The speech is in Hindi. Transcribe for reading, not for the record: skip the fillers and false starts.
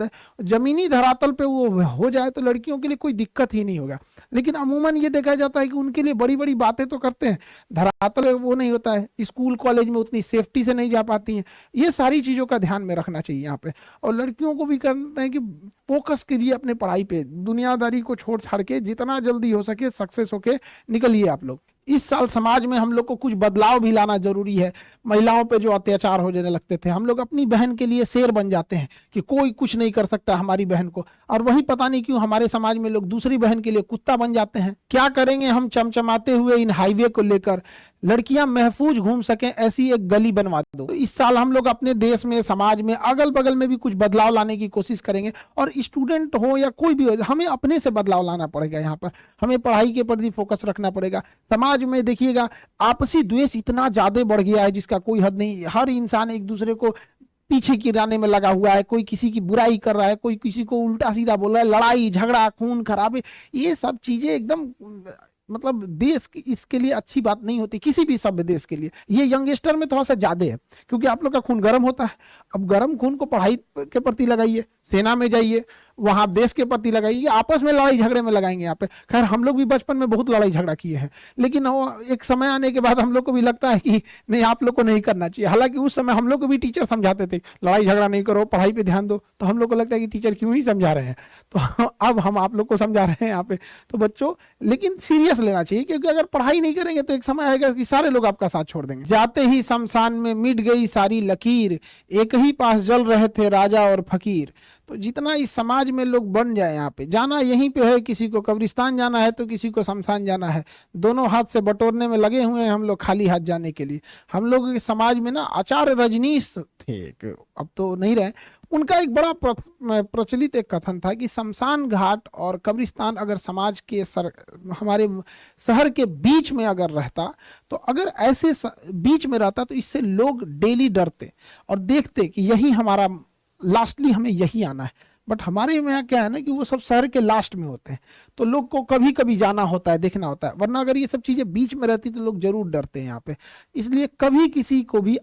जमीनी धरातल पे वो हो जाए तो लड़कियों के लिए कोई दिक्कत ही नहीं होगा। लेकिन अमूमन ये देखा जाता है कि उनके लिए बड़ी बड़ी बातें तो करते हैं, धरातल पे वो नहीं होता है, स्कूल कॉलेज में उतनी सेफ्टी से नहीं जा पाती हैं। ये सारी चीजों का ध्यान में रखना चाहिए यहाँ पे। और लड़कियों को भी करते हैं कि फोकस करिए अपने पढ़ाई पे, दुनियादारी को छोड़ छाड़ के जितना जल्दी हो सके सक्सेस होके निकलिए आप लोग। इस साल समाज में हम लोग को कुछ बदलाव भी लाना जरूरी है। महिलाओं पे जो अत्याचार होने लगते थे, हम लोग अपनी बहन के लिए शेर बन जाते हैं कि कोई कुछ नहीं कर सकता हमारी बहन को, और वही पता नहीं क्यों हमारे समाज में लोग दूसरी बहन के लिए कुत्ता बन जाते हैं। क्या करेंगे हम चमचमाते हुए इन हाईवे को लेकर, लड़कियां महफूज घूम सकें ऐसी एक गली बनवा दो। तो इस साल हम लोग अपने देश में, समाज में, अगल बगल में भी कुछ बदलाव लाने की कोशिश करेंगे। और स्टूडेंट हो या कोई भी हो, हमें अपने से बदलाव लाना पड़ेगा। यहाँ पर हमें पढ़ाई के प्रति फोकस रखना पड़ेगा। समाज में देखिएगा आपसी द्वेष इतना ज्यादा बढ़ गया है जिसका कोई हद नहीं। हर इंसान एक दूसरे को पीछे गिराने में लगा हुआ है, कोई किसी की बुराई कर रहा है, कोई किसी को उल्टा सीधा बोल रहा है, लड़ाई झगड़ा खून खराबे, ये सब चीजें एकदम मतलब देश की इसके लिए अच्छी बात नहीं होती, किसी भी सभ्य देश के लिए। ये यंगस्टर में थोड़ा सा ज्यादा है क्योंकि आप लोग का खून गर्म होता है। अब गर्म खून को पढ़ाई के प्रति लगाइए, सेना में जाइए, वहां देश के प्रति लगाइए, आपस में लड़ाई झगड़े में लगाएंगे यहाँ पे। खैर हम लोग भी बचपन में बहुत लड़ाई झगड़ा किए हैं, लेकिन एक समय आने के बाद हम लोग को भी लगता है कि नहीं, आप लोग को नहीं करना चाहिए। हालांकि उस समय हम लोग को भी टीचर समझाते थे लड़ाई झगड़ा नहीं करो, पढ़ाई पे ध्यान दो, तो हम लोग को लगता है कि टीचर क्यों ही समझा रहे हैं। तो अब हम आप लोग को समझा रहे हैं यहाँ पे। तो बच्चों, लेकिन सीरियस लेना चाहिए, क्योंकि अगर पढ़ाई नहीं करेंगे तो एक समय आएगा कि सारे लोग आपका साथ छोड़ देंगे। जाते ही शमशान में मिट गई सारी लकीर, एक ही पास जल रहे थे राजा और फकीर। तो जितना इस समाज में लोग बन जाए, यहाँ पे जाना यहीं पे है, किसी को कब्रिस्तान जाना है तो किसी को शमशान जाना है, दोनों हाथ से बटोरने में लगे हुए हैं हम लोग खाली हाथ जाने के लिए। हम लोग के समाज में ना आचार्य रजनीश थे, अब तो नहीं रहे, उनका एक बड़ा प्रचलित एक कथन था कि शमशान घाट और कब्रिस्तान अगर समाज के हमारे शहर के बीच में अगर रहता, तो अगर ऐसे बीच में रहता तो इससे लोग डेली डरते और देखते कि यही हमारा लास्टली, हमें यही आना है। बट हमारे यहाँ क्या है ना कि वो सब शहर के लास्ट में होते हैं, तो लोग को कभी कभी जाना होता है, देखना होता है। वरना अगर ये सब चीजें बीच में रहती तो लोग जरूर डरते हैं यहाँ पे। इसलिए कभी किसी को भी